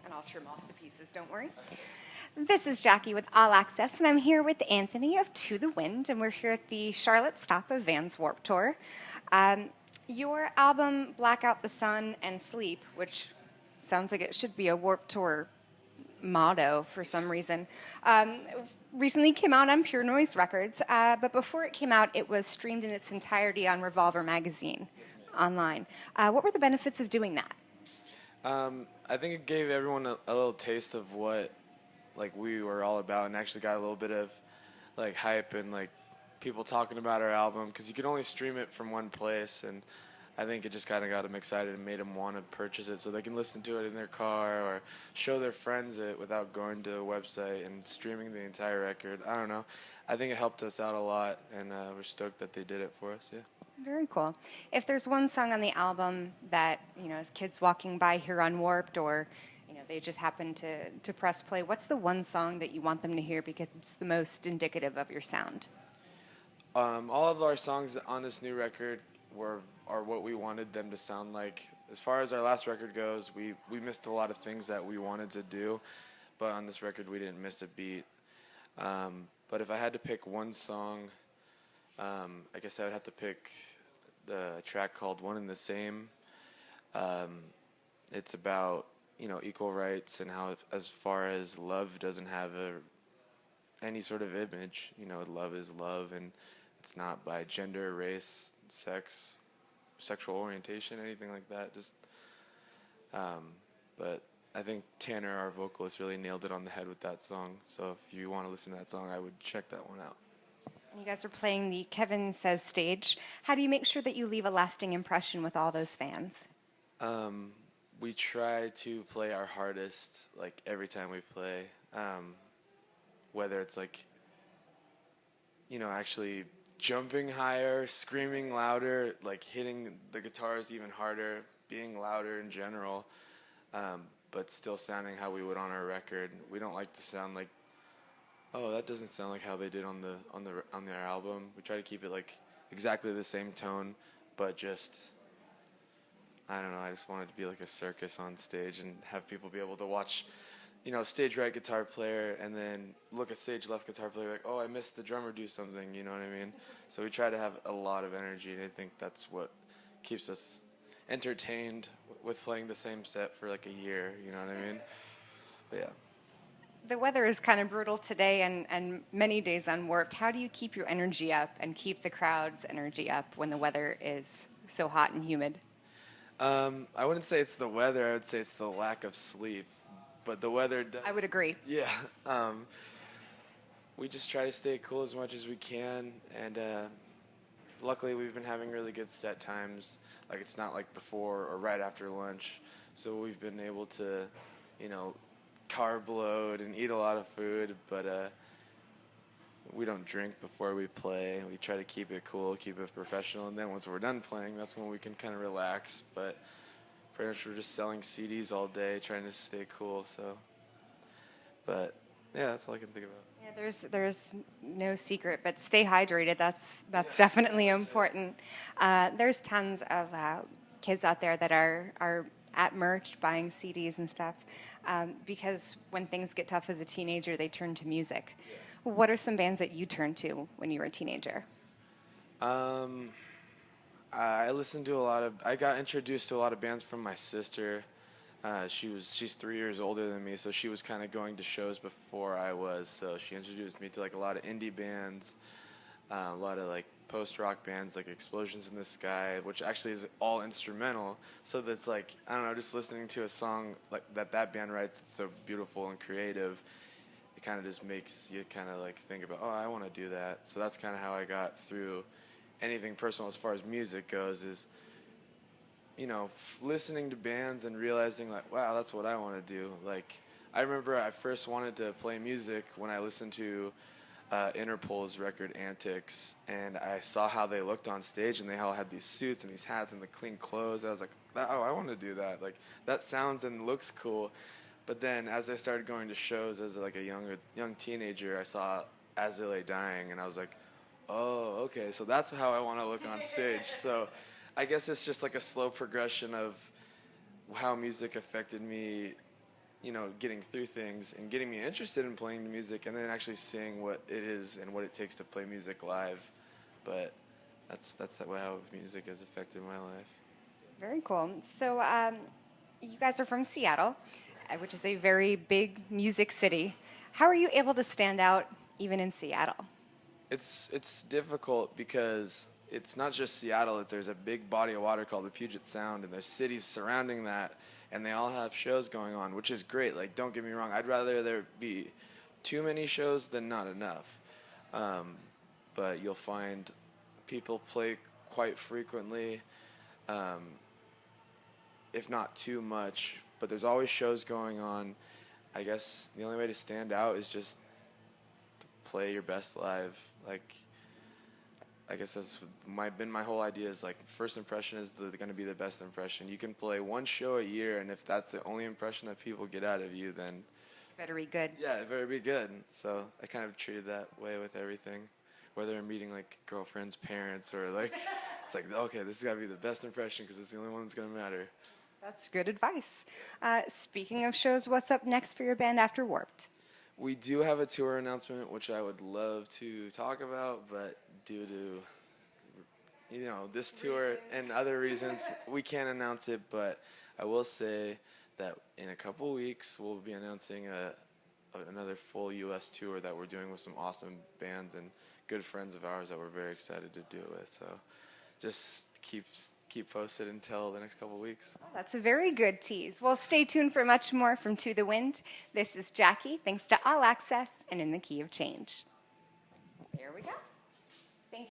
And I'll trim off the pieces, don't worry. This is Jackie with All Access, and I'm here with Anthony of To the Wind, and we're here at the Charlotte stop of Vans Warped Tour. Your album, Black Out the Sun and Sleep, which sounds like it should be a Warped Tour motto for some reason, recently came out on Pure Noise Records, but before it came out, it was streamed in its entirety on Revolver magazine online. What were the benefits of doing that? I think it gave everyone a little taste of what we were all about, and actually got a little bit of hype and people talking about our album, because you could only stream it from one place, and I think it just kind of got them excited and made them want to purchase it so they can listen to it in their car or show their friends it without going to a website and streaming the entire record. I don't know. I think it helped us out a lot, and we're stoked that they did it for us. Yeah. Very cool. If there's one song on the album that, as kids walking by here on Warped, or, they just happen to press play, what's the one song that you want them to hear because it's the most indicative of your sound? All of our songs on this new record are what we wanted them to sound like. As far as our last record goes, we missed a lot of things that we wanted to do, but on this record we didn't miss a beat. But if I had to pick one song, I guess I would have to pick the track called One and the Same. It's about, equal rights, and how as far as love doesn't have any sort of image. Love is love, and it's not by gender, race, sex, sexual orientation, anything like that. But I think Tanner, our vocalist, really nailed it on the head with that song. So if you want to listen to that song, I would check that one out. You guys are playing the Kevin Says stage. How do you make sure that you leave a lasting impression with all those fans? We try to play our hardest every time we play, whether it's actually jumping higher, screaming louder, hitting the guitars even harder, being louder in general, but still sounding how we would on our record. We don't like to sound like, oh, that doesn't sound like how they did on their album. We try to keep it exactly the same tone, but just, I don't know, I just want it to be like a circus on stage and have people be able to watch, stage right guitar player and then look at stage left guitar player oh, I missed the drummer do something, you know what I mean? So we try to have a lot of energy, and I think that's what keeps us entertained with playing the same set for a year, you know what I mean? But yeah. The weather is kind of brutal today and many days on Warped. How do you keep your energy up and keep the crowd's energy up when the weather is so hot and humid? I wouldn't say it's the weather. I would say it's the lack of sleep. But the weather does. I would agree. Yeah. We just try to stay cool as much as we can, and luckily we've been having really good set times. It's not like before or right after lunch, so we've been able to, carb load and eat a lot of food, but we don't drink before we play. We try to keep it cool, keep it professional, and then once we're done playing, that's when we can kind of relax. But pretty much we're just selling CDs all day, trying to stay cool. So, but yeah, that's all I can think about. Yeah, there's no secret, but stay hydrated. That's definitely important. There's tons of kids out there that are at merch buying CDs and stuff because when things get tough as a teenager, they turn to music. Yeah. What are some bands that you turned to when you were a teenager? I listened to I got introduced to a lot of bands from my sister. She's 3 years older than me, so she was kind of going to shows before I was. So she introduced me to a lot of indie bands, a lot of post-rock bands like Explosions in the Sky, which actually is all instrumental. So that's I don't know, just listening to a song that band writes, it's so beautiful and creative. It kind of just makes you kind of think about, oh, I want to do that. So that's kind of how I got through anything personal as far as music goes, is, listening to bands and realizing wow, that's what I want to do. I remember I first wanted to play music when I listened to Interpol's record Antics, and I saw how they looked on stage, and they all had these suits and these hats and the clean clothes. I was like, oh, I want to do that. That sounds and looks cool. But then as I started going to shows as a young teenager, I saw As They Lay Dying, and I was like, oh, okay, so that's how I want to look on stage. So I guess it's just a slow progression of how music affected me getting through things and getting me interested in playing the music, and then actually seeing what it is and what it takes to play music live. But that's how music has affected my life. Very cool. So, you guys are from Seattle, which is a very big music city. How are you able to stand out even in Seattle? It's difficult because it's not just Seattle. There's a big body of water called the Puget Sound, and there's cities surrounding that, and they all have shows going on, which is great. Like, don't get me wrong. I'd rather there be too many shows than not enough. But you'll find people play quite frequently, if not too much. But there's always shows going on. I guess the only way to stand out is just to play your best live. Like, I guess that's been my whole idea is, like, first impression is going to be the best impression. You can play one show a year, and if that's the only impression that people get out of you, then Better be good. yeah, it better be good. So I kind of treated that way with everything, whether I'm meeting like girlfriend's parents or like it's like, okay, this has got to be the best impression because it's the only one that's going to matter. That's good advice. Speaking of shows, what's up next for your band after Warped? We do have a tour announcement, which I would love to talk about, but due to this tour and other reasons, we can't announce it. But I will say that in a couple weeks, we'll be announcing another full U.S. tour that we're doing with some awesome bands and good friends of ours that we're very excited to do it with. So just keep posted until the next couple weeks. Well, that's a very good tease. Well, stay tuned for much more from To the Wind. This is Jackie, thanks to All Access and In the Key of Change. Here we go.